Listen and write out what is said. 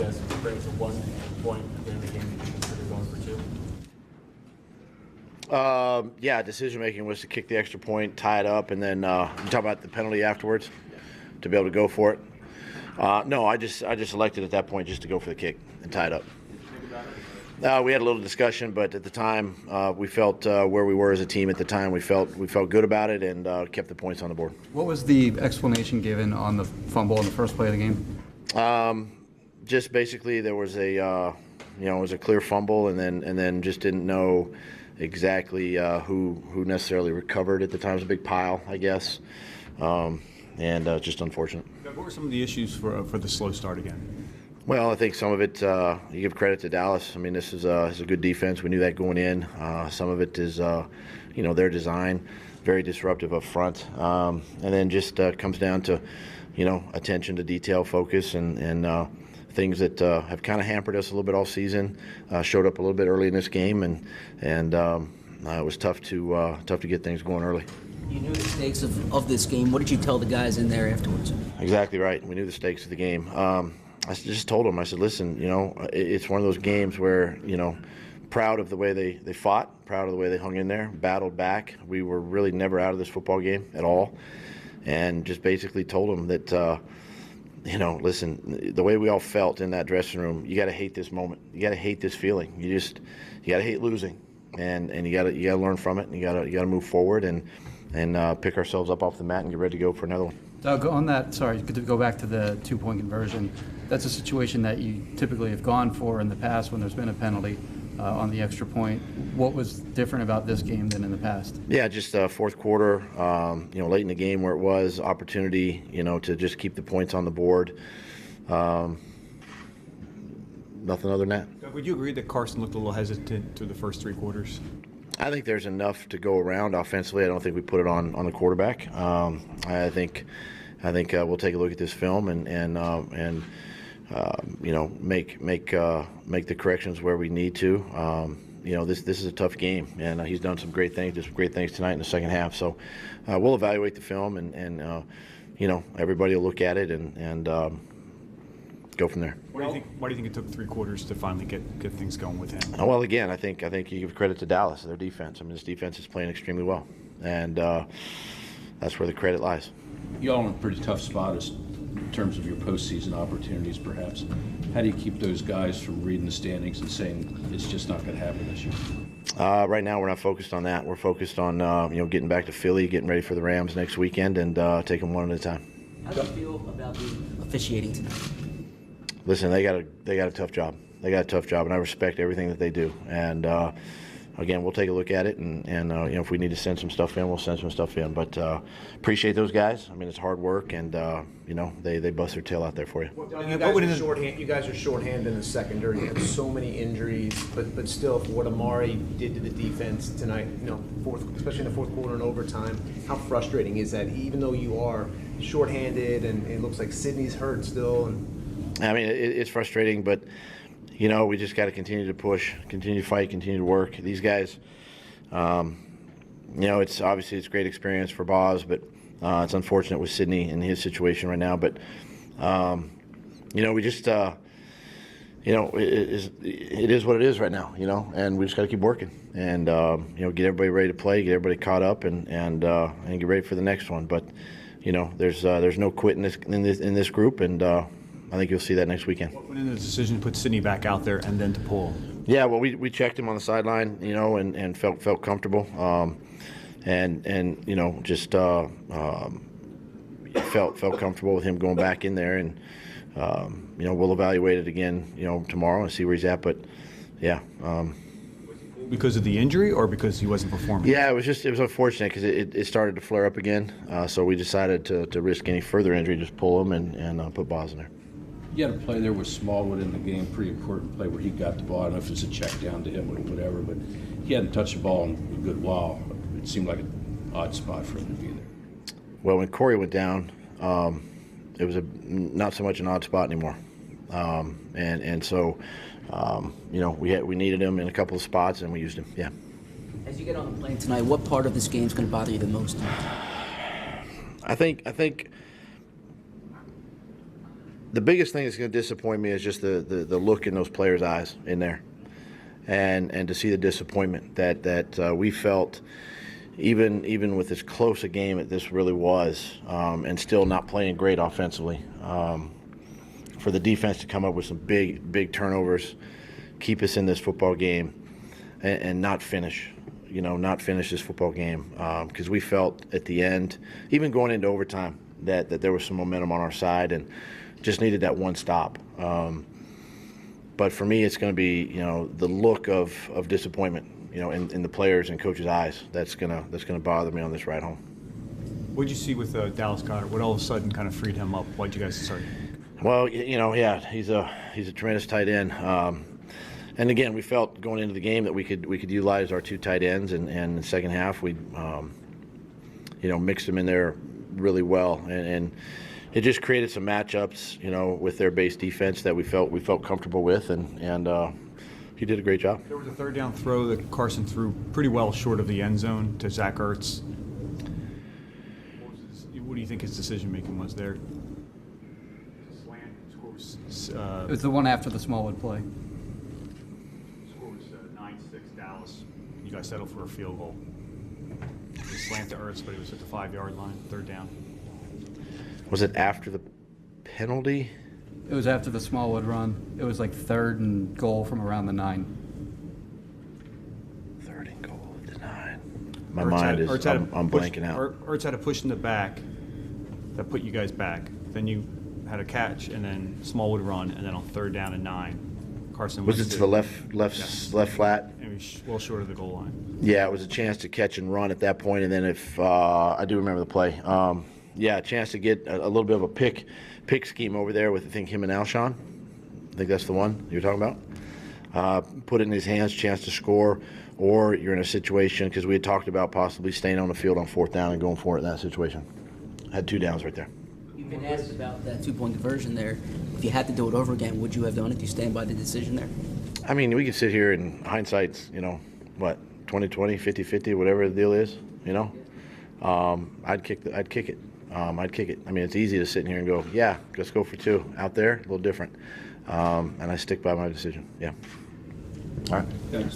guys bring to 1 point at the end of the game, did you consider going for 2? Yeah, decision making was to kick the extra point, tie it up, and then you talk about the penalty afterwards to be able to go for it. No, I just elected at that point just to go for the kick and tie it up. We had a little discussion, but at the time we felt where we were as a team at the time. We felt good about it and kept the points on the board. What was the explanation given on the fumble in the first play of the game? Just basically there was a it was a clear fumble, and then just didn't know exactly who necessarily recovered at the time. It was a big pile, I guess, and just unfortunate. What were some of the issues for the slow start again? Well, I think some of it, you give credit to Dallas. I mean, this is a good defense. We knew that going in. Some of it is, their design, very disruptive up front. And then just comes down to, attention to detail, focus, and things that have kind of hampered us a little bit all season. Showed up a little bit early in this game, and it was tough to get things going early. You knew the stakes of this game. What did you tell the guys in there afterwards? Exactly right. We knew the stakes of the game. I just told them, I said, listen, it's one of those games where, proud of the way they fought, proud of the way they hung in there, battled back. We were really never out of this football game at all. And just basically told them that, listen, the way we all felt in that dressing room, you got to hate this moment. You got to hate this feeling. You got to hate losing. And you got to learn from it, and you got to move forward and pick ourselves up off the mat and get ready to go for another one. Doug, on that, sorry, to go back to the 2-point conversion, that's a situation that you typically have gone for in the past when there's been a penalty on the extra point. What was different about this game than in the past? Yeah, just fourth quarter, late in the game where it was, opportunity, to just keep the points on the board. Nothing other than that. Doug, would you agree that Carson looked a little hesitant through the first 3 quarters? I think there's enough to go around offensively. I don't think we put it on the quarterback. I think we'll take a look at this film and make the corrections where we need to. This is a tough game, and he's done some great things. Did some great things tonight in the second half. So we'll evaluate the film, and everybody will look at it and go from there. Why do you think it took 3 quarters to finally get things going with him? Well, again, I think you give credit to Dallas, their defense. I mean, this defense is playing extremely well, and that's where the credit lies. You all in a pretty tough spot in terms of your postseason opportunities, perhaps. How do you keep those guys from reading the standings and saying it's just not going to happen this year? Right now, we're not focused on that. We're focused on getting back to Philly, getting ready for the Rams next weekend, and taking one at a time. How do you feel about the officiating tonight? Listen, they got a tough job. They got a tough job, and I respect everything that they do. And again, we'll take a look at it, and if we need to send some stuff in, we'll send some stuff in. But appreciate those guys. I mean, it's hard work, and they bust their tail out there for you. You guys are shorthanded in the secondary. You have so many injuries, but still, for what Amari did to the defense tonight, especially in the fourth quarter and overtime, how frustrating is that? Even though you are shorthanded, and it looks like Sidney's hurt still. I mean, it's frustrating, but we just got to continue to push, continue to fight, continue to work. These guys, it's obviously it's a great experience for Boz, but it's unfortunate with Sidney in his situation right now. But we just it is what it is right now, and we just got to keep working and get everybody ready to play, get everybody caught up, and get ready for the next one. But there's no quit in this group, and I think you'll see that next weekend. What went into the decision to put Sidney back out there and then to pull? Yeah, well, we checked him on the sideline, and felt comfortable, just felt comfortable with him going back in there, and we'll evaluate it again, tomorrow and see where he's at. But yeah. Because of the injury or because he wasn't performing? Yeah, it was unfortunate because it started to flare up again. So we decided to risk any further injury, just pull him and put Boz in there. You had a play there with Smallwood in the game, pretty important play where he got the ball. I don't know if it's a check down to him or whatever, but he hadn't touched the ball in a good while. It seemed like an odd spot for him to be there. Well, when Corey went down, it was not so much an odd spot anymore. So we needed him in a couple of spots, and we used him. Yeah. As you get on the plane tonight, what part of this game is going to bother you the most? I think the biggest thing that's going to disappoint me is just the look in those players' eyes in there, and to see the disappointment that we felt, even with as close a game as this really was, and still not playing great offensively. For the defense to come up with some big turnovers, keep us in this football game, and not finish. Not finish this football game, because we felt at the end, even going into overtime, that there was some momentum on our side and just needed that one stop. But for me, it's going to be the look of disappointment in the players and coaches' eyes. That's gonna bother me on this ride home. What did you see with Dallas Cowboys? What all of a sudden kind of freed him up? Why'd you guys start? Well, yeah, he's a tremendous tight end. And again, we felt going into the game that we could utilize our two tight ends, and in the second half we mixed them in there really well, and it just created some matchups with their base defense that we felt comfortable with, and he did a great job. There was a third down throw that Carson threw pretty well short of the end zone to Zach Ertz. What do you think his decision making was there? It was the one after the Smallwood play. Score was 9-6 Dallas. You guys settled for a field goal. He slant to Ertz, but he was at the 5-yard line, third down. Was it after the penalty? It was after the Smallwood run. It was like 3rd and goal from around the 9. 3rd and goal at the 9. My mind is, I'm blanking out. Ertz had a push in the back that put you guys back. Then you had a catch, and then Smallwood run, and then on 3rd down and 9, Carson was it to the left flat? And he was well short of the goal line. Yeah, it was a chance to catch and run at that point, and then if I do remember the play, a chance to get a little bit of a pick scheme over there with, I think, him and Alshon. I think that's the one you're talking about. Put it in his hands, chance to score, or you're in a situation, because we had talked about possibly staying on the field on 4th down and going for it in that situation. Had 2 downs right there. You've been asked about that 2-point conversion there. If you had to do it over again, would you have done it? Do you stand by the decision there? I mean, we can sit here in hindsight, 20/20, 50/50, whatever the deal is, I'd kick it. I'd kick it. I mean, it's easy to sit in here and go, yeah, let's go for 2. Out there, a little different. And I stick by my decision. Yeah. All right. Yeah.